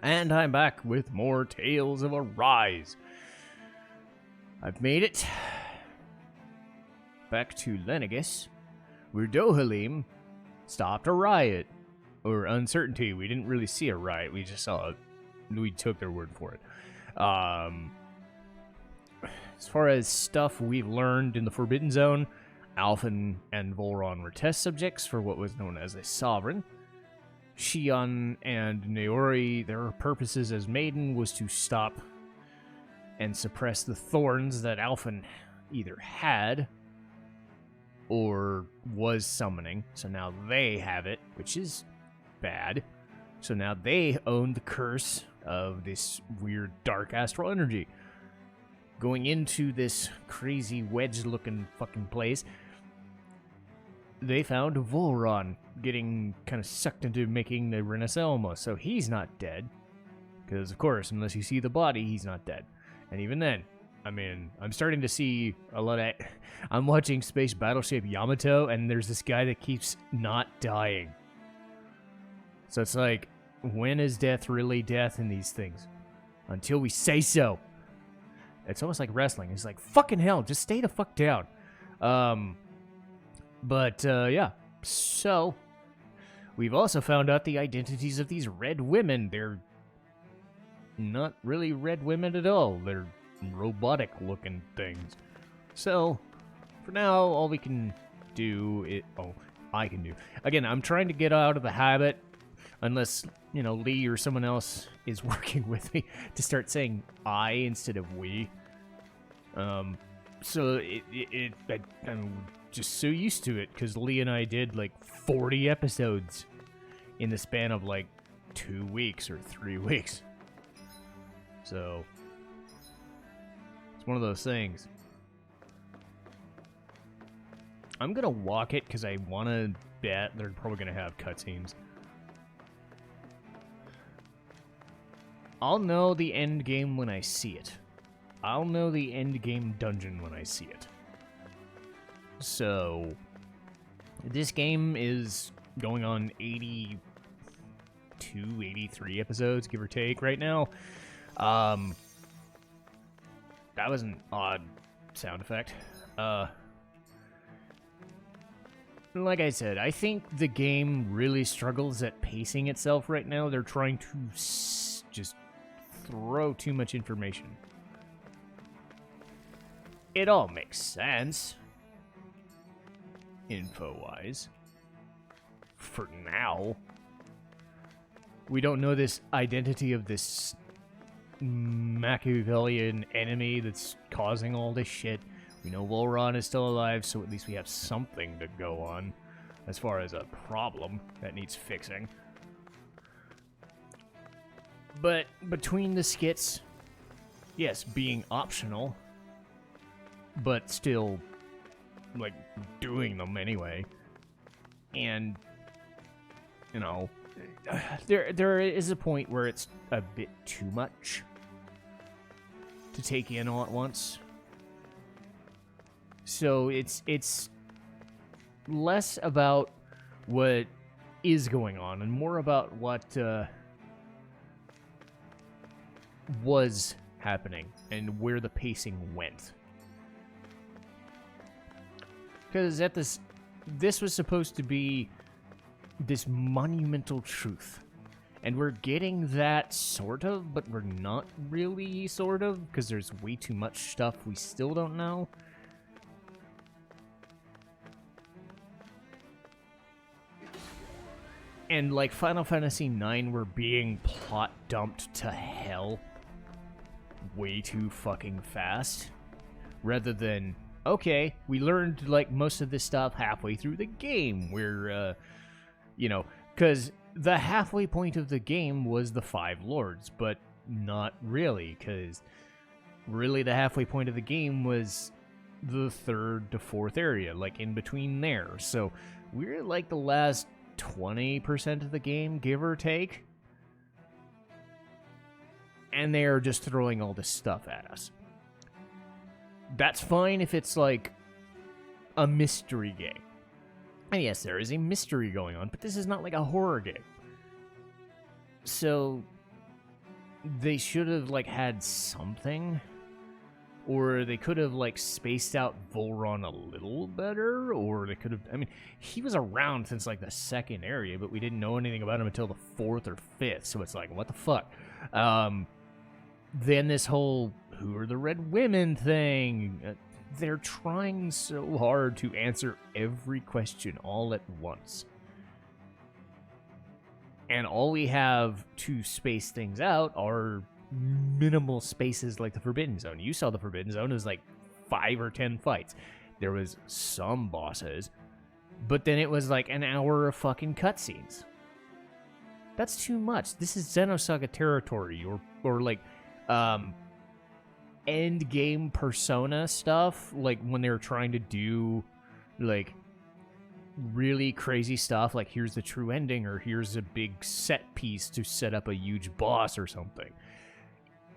And I'm back with more Tales of Arise. I've made it back to Lenegis, where Dohalim stopped a riot. Or uncertainty. We didn't really see a riot, we just saw it. We took their word for it. As far as stuff we've learned in the Forbidden Zone, Alphen and Volron were test subjects for what was known as a Sovereign. Shion and Naori, their purposes as Maiden was to stop and suppress the thorns that Alphen either had or was summoning. So now they have it, which is bad. So now they own the curse of this weird dark astral energy. Going into this crazy wedge-looking fucking place, they found Volron getting kind of sucked into making the Renaselma, so he's not dead. Because, of course, unless you see the body, he's not dead. And even then, I mean, I'm starting to see a lot of... I'm watching Space Battleship Yamato, and there's this guy that keeps not dying. So it's like, when is death really death in these things? Until we say so. It's almost like wrestling. It's like, fucking hell, just stay the fuck down. Yeah. So, we've also found out the identities of these red women. They're not really red women at all. They're robotic-looking things. So, for now, all we can do is... Oh, I can do. Again, I'm trying to get out of the habit, unless, you know, Lee or someone else is working with me, to start saying I instead of we. I'm just so used to it, because Lee and I did like 40 episodes in the span of like 2 weeks or 3 weeks. So, it's one of those things. I'm gonna walk it because I want to bet they're probably gonna have cutscenes. I'll know the end game when I see it. I'll know the end game dungeon when I see it. So, this game is going on 82, 83 episodes, give or take, right now. That was an odd sound effect. Like I said, I think the game really struggles at pacing itself right now. They're trying to just throw too much information. It all makes sense, info-wise. For now. We don't know this identity of this Machiavellian enemy that's causing all this shit. We know Volron is still alive, so at least we have something to go on as far as a problem that needs fixing. But between the skits, yes, being optional, but still, like, doing them anyway, and, you know, there is a point where it's a bit too much to take in all at once. So it's less about what is going on and more about what was happening and where the pacing went. Because this was supposed to be this monumental truth. And we're getting that sort of, but we're not really sort of, because there's way too much stuff we still don't know. And like Final Fantasy IX, we're being plot dumped to hell way too fucking fast. Rather than, okay, we learned like most of this stuff halfway through the game. We're, you know, because the halfway point of the game was the 5 lords, but not really, because really the halfway point of the game was the 3rd to 4th area, like in between there. So we're like the last 20% of the game, give or take. And they are just throwing all this stuff at us. That's fine if it's like a mystery game. And yes, there is a mystery going on, but this is not like a horror game. So, they should have, like, had something. Or they could have, like, spaced out Volron a little better, or they could have... I mean, he was around since, like, the second area, but we didn't know anything about him until the 4th or 5th, so it's like, what the fuck? Then this whole, who are the red women thing? They're trying so hard to answer every question all at once. And all we have to space things out are minimal spaces like the Forbidden Zone. You saw the Forbidden Zone, it was like 5 or 10 fights. There was some bosses, but then it was like an hour of fucking cutscenes. That's too much. This is Xenosaga territory, or like end game Persona stuff, like when they were trying to do like really crazy stuff, like here's the true ending, or here's a big set piece to set up a huge boss or something.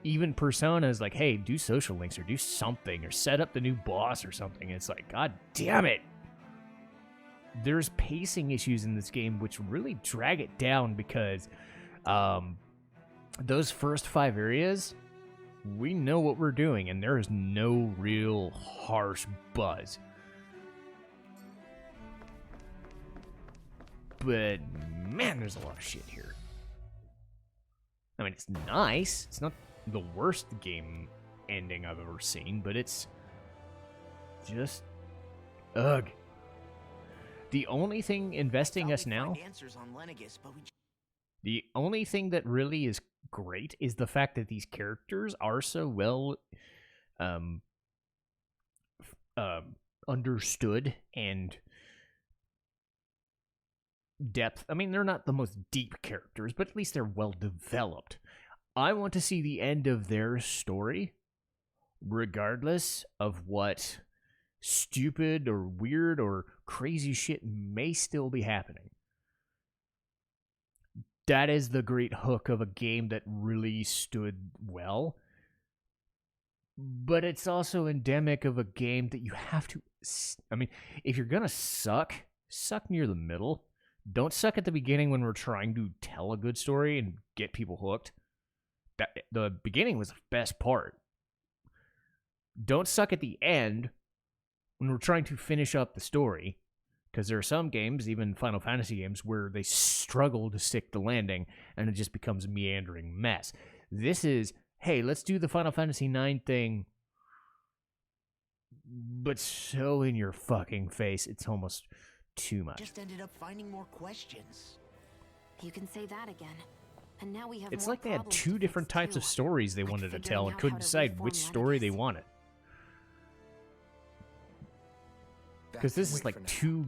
Even Persona is like, hey, do social links or do something or set up the new boss or something. It's like, god damn it. There's pacing issues in this game which really drag it down because those first 5 areas, we know what we're doing and there is no real harsh buzz. But man, there's a lot of shit here. I mean, it's nice. It's not the worst game ending I've ever seen, but it's just ugh. The only thing investing us now, the only thing that really is great is the fact that these characters are so well understood and depth. I mean, they're not the most deep characters, but at least they're well developed. I want to see the end of their story, regardless of what stupid or weird or crazy shit may still be happening. That is the great hook of a game that really stood well. But it's also endemic of a game that you have to... I mean, if you're gonna suck near the middle. Don't suck at the beginning when we're trying to tell a good story and get people hooked. The beginning was the best part. Don't suck at the end when we're trying to finish up the story, because there are some games, even Final Fantasy games, where they struggle to stick the landing and it just becomes a meandering mess. This is, hey, let's do the Final Fantasy IX thing, but so in your fucking face, it's almost too much. Just ended up finding more questions. You can say that again. And now we have it's more like they had problems 2 to different fix, types too. of stories they Like wanted to figuring tell and out couldn't how to decide reform which story they Lenegus. wanted. Because this is like two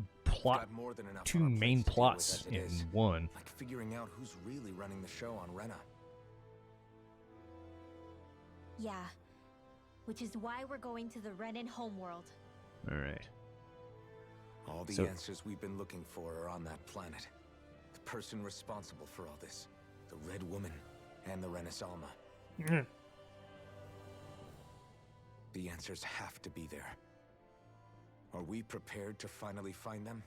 main plots in one. Like figuring out who's really running the show on Rena. Yeah. Which is why we're going to the Renan homeworld. Alright. All the answers we've been looking for are on that planet. The person responsible for all this. The Red Woman and the Renaissance. The answers have to be there. Are we prepared to finally find them?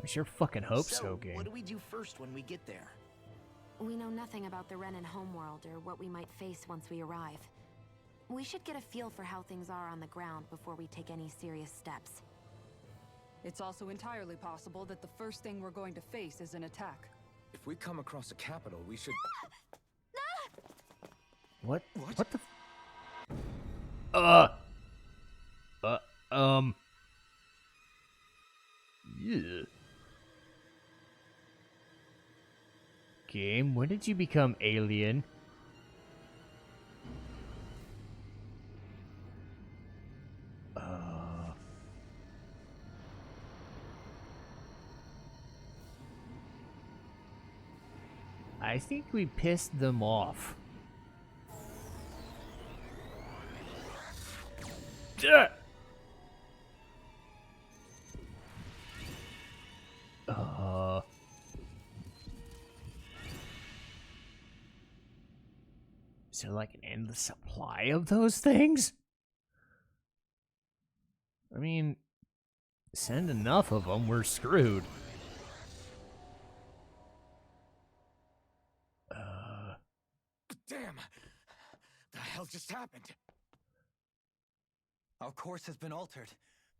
I sure fucking hope so, gang. What do we do first when we get there? We know nothing about the Renan homeworld or what we might face once we arrive. We should get a feel for how things are on the ground before we take any serious steps. It's also entirely possible that the first thing we're going to face is an attack. If we come across a capital, we should... What? What? What the... Yeah. Game, when did you become alien? I think we pissed them off. Duh! Is there like an endless supply of those things? I mean, send enough of them, we're screwed. hell just happened? Our course has been altered.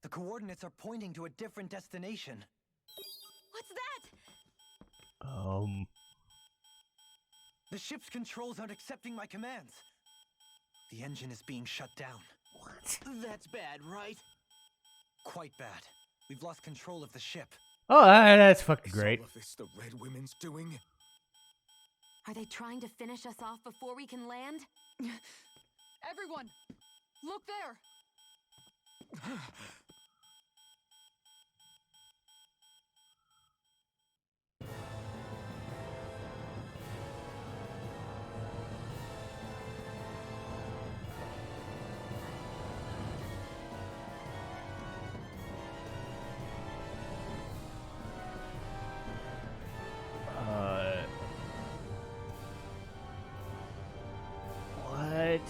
The coordinates are pointing to a different destination. What's that? The ship's controls aren't accepting my commands. The engine is being shut down. What? That's bad, right? Quite bad. We've lost control of the ship. Oh, that's fucking Is great. all of this the Red Women's doing? Are they trying to finish us off before we can land? Everyone, look there! What?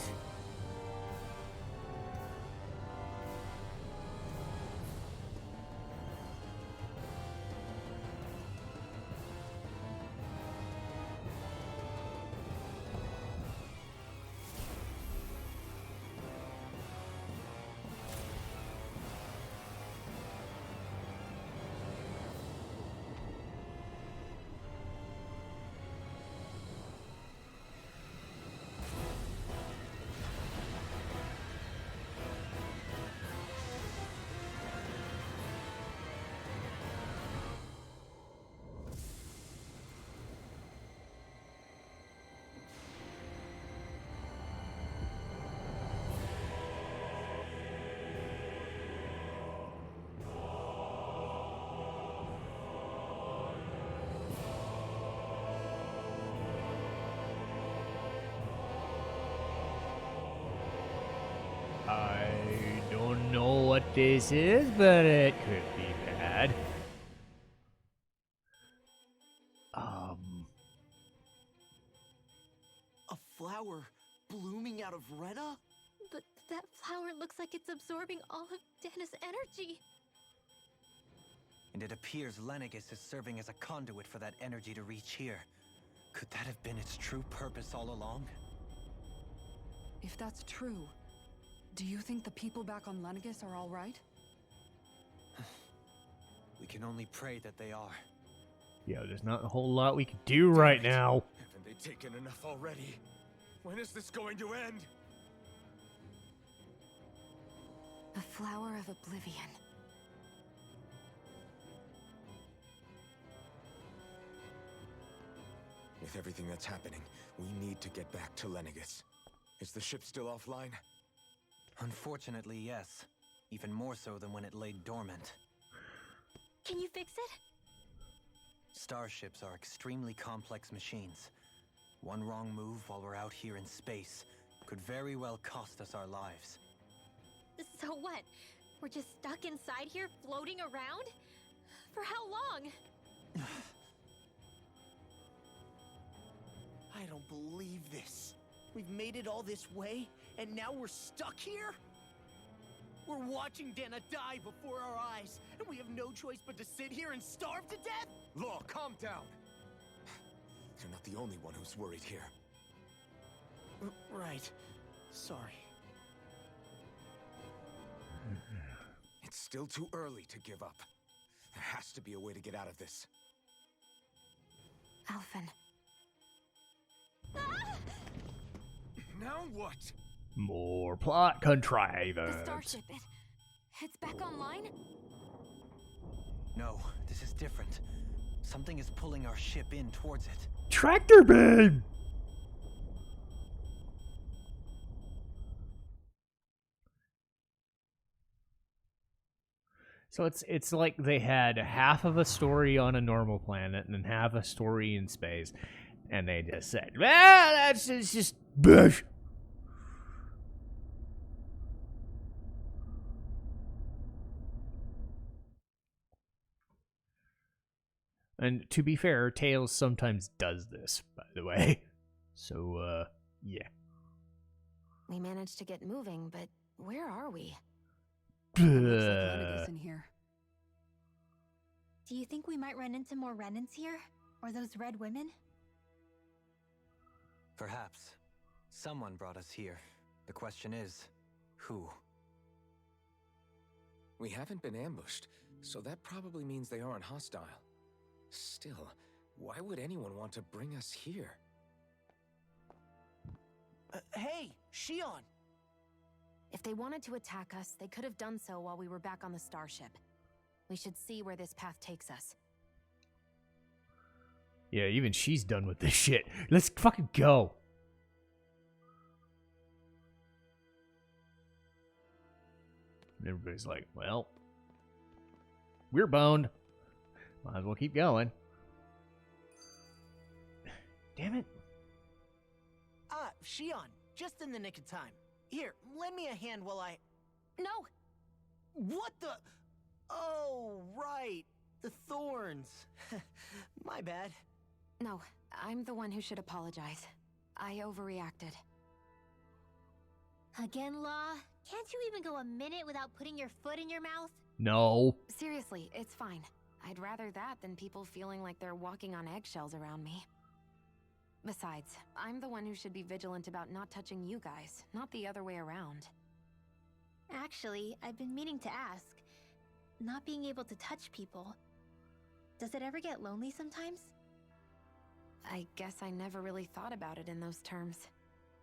I don't know what this is, but it could be bad. A flower blooming out of Rena? But that flower looks like it's absorbing all of Dana's energy. And it appears Lenegis is serving as a conduit for that energy to reach here. Could that have been its true purpose all along? If that's true, do you think the people back on Lenegis are all right? We can only pray that they are. Yeah, there's not a whole lot we can do right now. Haven't they taken enough already? When is this going to end? The flower of oblivion. With everything that's happening, we need to get back to Lenegis. Is the ship still offline? Unfortunately, yes. Even more so than when it lay dormant. Can you fix it? Starships are extremely complex machines. One wrong move while we're out here in space could very well cost us our lives. So what? We're just stuck inside here, floating around? For how long? I don't believe this. We've made it all this way, and now we're stuck here? We're watching Dana die before our eyes, and we have no choice but to sit here and starve to death? Law, calm down! You're not the only one who's worried here. Right. Sorry. It's still too early to give up. There has to be a way to get out of this. Alphen. Now what? More plot contrivance. The starship, it's back online? No, this is different. Something is pulling our ship in towards it. Tractor beam! So it's like they had half of a story on a normal planet and then half a story in space, and they just said, "Well, that's just bush." And to be fair, Tails sometimes does this, by the way. So, yeah. We managed to get moving, but where are we? Looks like Lenegis in here. Do you think we might run into more Renans here? Or those red women? Perhaps. Someone brought us here. The question is, who? We haven't been ambushed, so that probably means they aren't hostile. Still, why would anyone want to bring us here? Hey, Shion! If they wanted to attack us, they could have done so while we were back on the starship. We should see where this path takes us. Yeah, even she's done with this shit. Let's fucking go. And everybody's like, well, we're boned. Might as well keep going. Damn it. Ah, Shion, just in the nick of time. Here, lend me a hand while I... No! What the... Oh, right. The thorns. My bad. No, I'm the one who should apologize. I overreacted. Again, Law? Can't you even go a minute without putting your foot in your mouth? No. Seriously, it's fine. I'd rather that than people feeling like they're walking on eggshells around me. Besides, I'm the one who should be vigilant about not touching you guys, not the other way around. Actually, I've been meaning to ask. Not being able to touch people, does it ever get lonely sometimes? I guess I never really thought about it in those terms.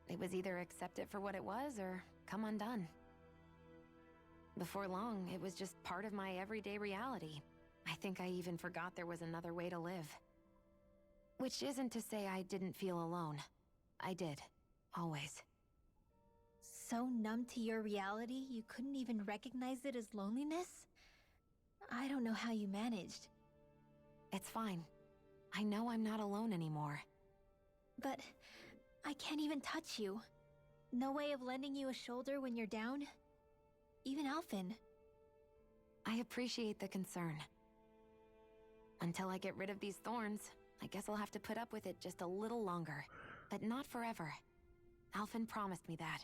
It was either accept it for what it was or come undone. Before long, it was just part of my everyday reality. I think I even forgot there was another way to live. Which isn't to say I didn't feel alone. I did. Always. So numb to your reality, you couldn't even recognize it as loneliness? I don't know how you managed. It's fine. I know I'm not alone anymore. But I can't even touch you. No way of lending you a shoulder when you're down? Even Alphen. I appreciate the concern. Until I get rid of these thorns, I guess I'll have to put up with it just a little longer. But not forever. Alphen promised me that.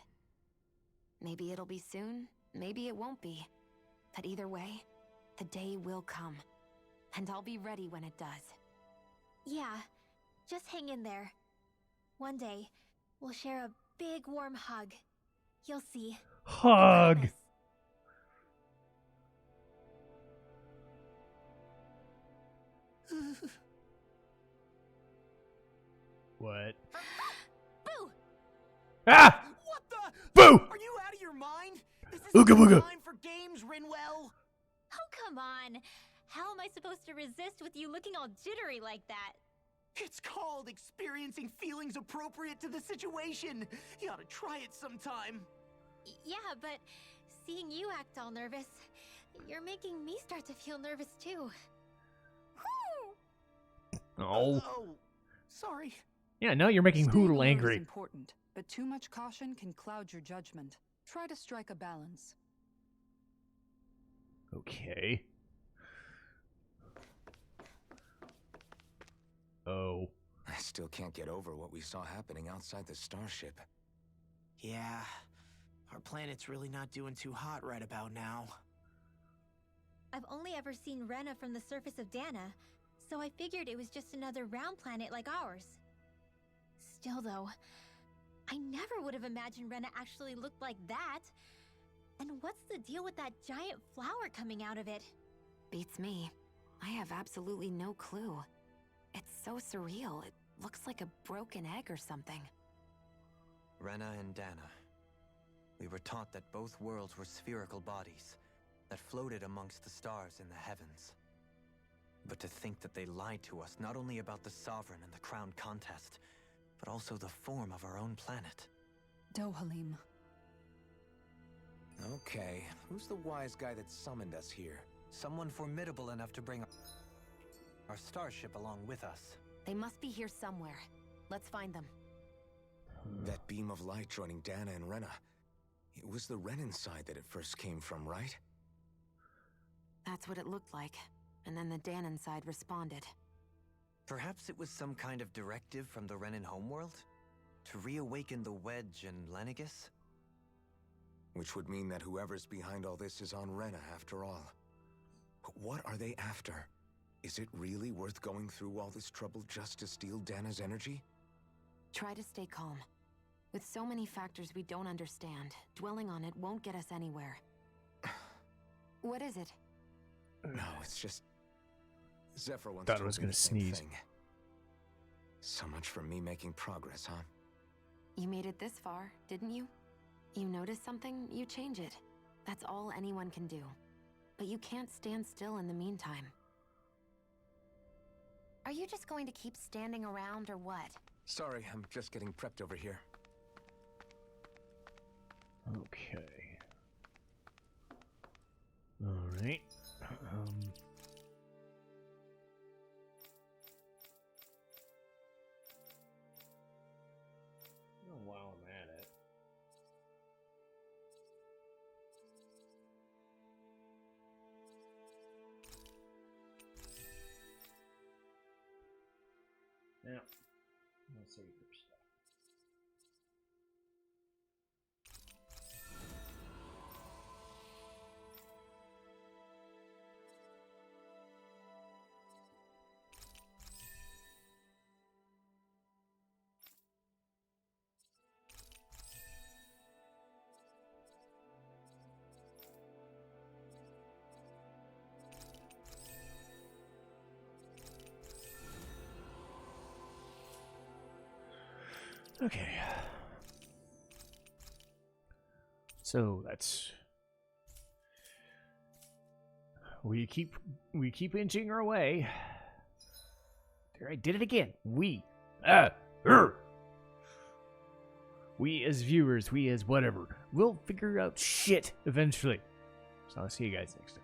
Maybe it'll be soon, maybe it won't be. But either way, the day will come. And I'll be ready when it does. Yeah, just hang in there. One day, we'll share a big warm hug. You'll see. Hug! What? Boo! Ah! What the... Boo! Are you out of your mind? This Ooga isn't booga. time for games, Rinwell. Oh, come on. How am I supposed to resist with you looking all jittery like that? It's called experiencing feelings appropriate to the situation. You ought to try it sometime. Yeah, but seeing you act all nervous, you're making me start to feel nervous too. Oh. Oh, sorry. Yeah, now you're making Staying Hoodle alert is angry. important, but too much caution can cloud your judgment. Try to strike a balance. Okay. Oh. I still can't get over what we saw happening outside the starship. Yeah, our planet's really not doing too hot right about now. I've only ever seen Rena from the surface of Dana, so I figured it was just another round planet like ours. Still though, I never would have imagined Rena actually looked like that. And what's the deal with that giant flower coming out of it? Beats me. I have absolutely no clue. It's so surreal. It looks like a broken egg or something. Rena and Dana. We were taught that both worlds were spherical bodies that floated amongst the stars in the heavens. But to think that they lied to us not only about the Sovereign and the Crown contest, but also the form of our own planet. Dohalim. Okay, who's the wise guy that summoned us here? Someone formidable enough to bring our starship along with us. They must be here somewhere. Let's find them. That beam of light joining Dana and Rena. It was the Renan side that it first came from, right? That's what it looked like. And then the Danon side responded. Perhaps it was some kind of directive from the Renan homeworld? To reawaken the Wedge and Lenegis? Which would mean that whoever's behind all this is on Rena after all. But what are they after? Is it really worth going through all this trouble just to steal Dana's energy? Try to stay calm. With so many factors we don't understand, dwelling on it won't get us anywhere. What is it? No, it's just... Zephyr once Thought I told was me gonna the same sneeze. thing. So much for me making progress, huh? You made it this far, didn't you? You notice something, you change it. That's all anyone can do. But you can't stand still in the meantime. Are you just going to keep standing around or what? Sorry, I'm just getting prepped over here. Okay. Alright. While I'm at it. Now, let's see your stuff. Okay. So that's we keep inching our way. There, I did it again. We as viewers, we as whatever, we'll figure out shit eventually. So I'll see you guys next time.